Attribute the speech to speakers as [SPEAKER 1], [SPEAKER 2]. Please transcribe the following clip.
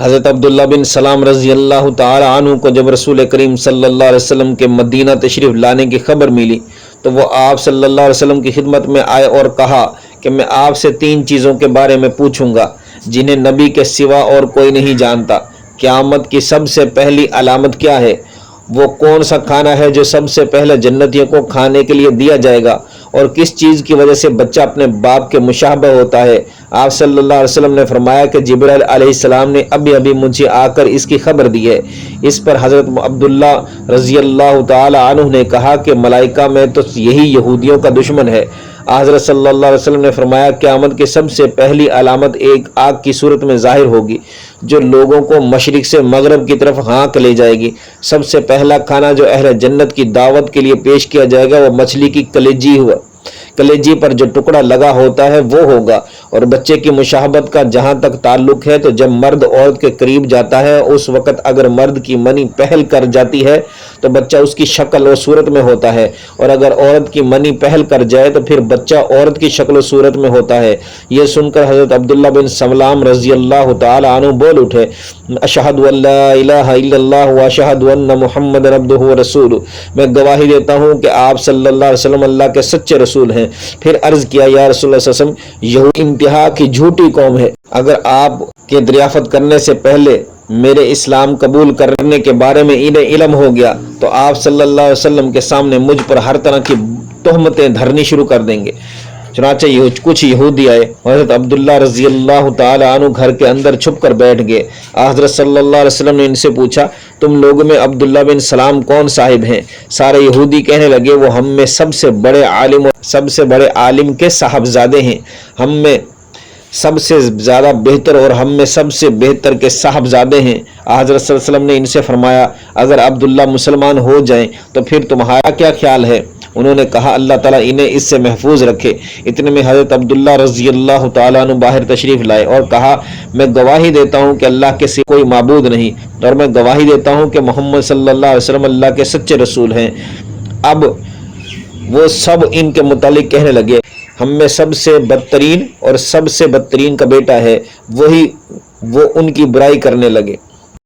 [SPEAKER 1] حضرت عبداللہ بن سلام رضی اللہ تعالی عنہ کو جب رسول کریم صلی اللہ علیہ وسلم کے مدینہ تشریف لانے کی خبر ملی تو وہ آپ صلی اللہ علیہ وسلم کی خدمت میں آئے اور کہا کہ میں آپ سے 3 چیزوں کے بارے میں پوچھوں گا جنہیں نبی کے سوا اور کوئی نہیں جانتا۔ قیامت کی سب سے پہلی علامت کیا ہے؟ وہ کون سا کھانا ہے جو سب سے پہلے جنتیوں کو کھانے کے لیے دیا جائے گا؟ اور کس چیز کی وجہ سے بچہ اپنے باپ کے مشابہ ہوتا ہے؟ آپ صلی اللہ علیہ وسلم نے فرمایا کہ جبرائیل علیہ السلام نے ابھی مجھے آ کر اس کی خبر دی ہے۔ اس پر حضرت عبداللہ رضی اللہ تعالی عنہ نے کہا کہ ملائکہ میں تو یہی یہودیوں کا دشمن ہے۔ حضرت صلی اللہ علیہ وسلم نے فرمایا قیامت کی سب سے پہلی علامت ایک آگ کی صورت میں ظاہر ہوگی جو لوگوں کو مشرق سے مغرب کی طرف ہانک لے جائے گی۔ سب سے پہلا کھانا جو اہل جنت کی دعوت کے لیے پیش کیا جائے گا وہ مچھلی کی کلیجی پر جو ٹکڑا لگا ہوتا ہے وہ ہوگا۔ اور بچے کی مشابہت کا جہاں تک تعلق ہے تو جب مرد عورت کے قریب جاتا ہے اس وقت اگر مرد کی منی پہل کر جاتی ہے تو بچہ اس کی شکل و صورت میں ہوتا ہے، اور اگر عورت کی منی پہل کر جائے تو پھر بچہ عورت کی شکل و صورت میں ہوتا ہے۔ یہ سن کر حضرت عبداللہ بن سلام رضی اللہ تعالی عنہ بول اٹھے، اشہد ان لا الہ الا اللہ واشہد ان محمد عبدہ ورسولہ، میں گواہی دیتا ہوں کہ آپ صلی اللہ علیہ وسلم اللہ کے سچے رسول ہیں۔ پھر عرض کیا یا رسول اللہ صلی اللہ علیہ وسلم، یہود انتہا کی جھوٹی قوم ہے، اگر آپ کے دریافت کرنے سے پہلے میرے اسلام قبول کرنے کے بارے میں انہیں علم ہو گیا تو آپ صلی اللہ علیہ وسلم کے سامنے مجھ پر ہر طرح کی تہمتیں دھرنی شروع کر دیں گے۔ چنانچہ کچھ یہودی آئے، حضرت عبداللہ رضی اللہ تعالی عنہ گھر کے اندر چھپ کر بیٹھ گئے۔ حضرت صلی اللہ علیہ وسلم نے ان سے پوچھا تم لوگوں میں عبداللہ بن سلام کون صاحب ہیں؟ سارے یہودی کہنے لگے وہ ہم میں سب سے بڑے عالم کے صاحبزادے ہیں، ہم میں سب سے زیادہ بہتر اور ہم میں سب سے بہتر کے صاحبزادے ہیں۔ حضرت صلی اللہ علیہ وسلم نے ان سے فرمایا اگر عبداللہ مسلمان ہو جائیں تو پھر تمہارا کیا خیال ہے؟ انہوں نے کہا اللہ تعالیٰ انہیں اس سے محفوظ رکھے۔ اتنے میں حضرت عبداللہ رضی اللہ تعالیٰ عنہ باہر تشریف لائے اور کہا میں گواہی دیتا ہوں کہ اللہ کے سوا کوئی معبود نہیں، اور میں گواہی دیتا ہوں کہ محمد صلی اللہ علیہ وسلم اللہ کے سچے رسول ہیں۔ اب وہ سب ان کے متعلق کہنے لگے ہم میں سب سے بدترین اور سب سے بدترین کا بیٹا ہے، وہ ان کی برائی کرنے لگے۔